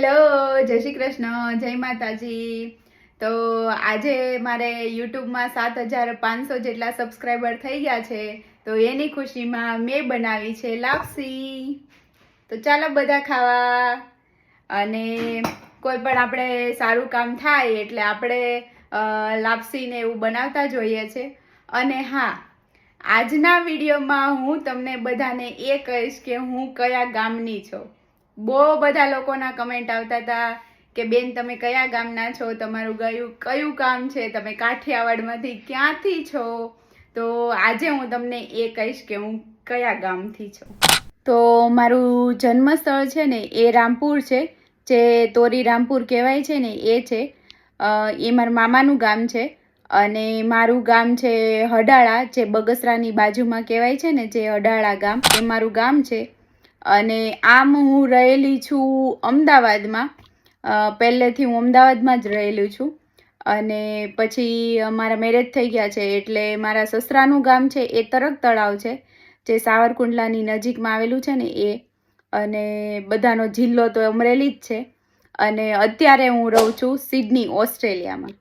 Hello, જય શ્રી કૃષ્ણ, જય માતાજી. તો આજે મારે યુટ્યુબમાં 7500 જેટલા સબસ્ક્રાઈબર થઈ ગયા છે. તો એની ખુશીમાં મેં બનાવી છે લાપસી. તો ચાલો બધા ખાવા. અને કોઈ પણ આપણે સારું કામ થાય એટલે આપણે લાપસીને એવું બનાવતા જોઈએ છે. અને હા, આજના વિડીયોમાં હું તમને બધાને એ કહીશ કે હું કયા ગામની છું. બહુ બધા લોકોના કમેન્ટ આવતા હતા કે બેન તમે કયા ગામના છો, તમારું કયું ગામ છે, તમે કાઠિયાવાડમાંથી ક્યાંથી છો. તો આજે હું તમને એ કહીશ કે હું કયા ગામથી છું. તો મારું જન્મસ્થળ છે ને એ રામપુર છે, જે તોરી રામપુર કહેવાય છે ને એ છે. એ મારા મામાનું ગામ છે. અને મારું ગામ છે હડાળા, જે બગસરાની બાજુમાં કહેવાય છે ને, જે હડાળા ગામ, એ મારું ગામ છે. અને આમ હું રહેલી છું અમદાવાદમાં. પહેલેથી હું અમદાવાદમાં જ રહેલું છું. અને પછી મારા મેરેજ થઈ ગયા છે એટલે મારા સસરાનું ગામ છે એ તરક તળાવ છે, જે સાવરકુંડલાની નજીકમાં આવેલું છે ને એ. અને બધાનો જિલ્લો તો અમરેલી જ છે. અને અત્યારે હું રહું છું સિડની, ઓસ્ટ્રેલિયામાં.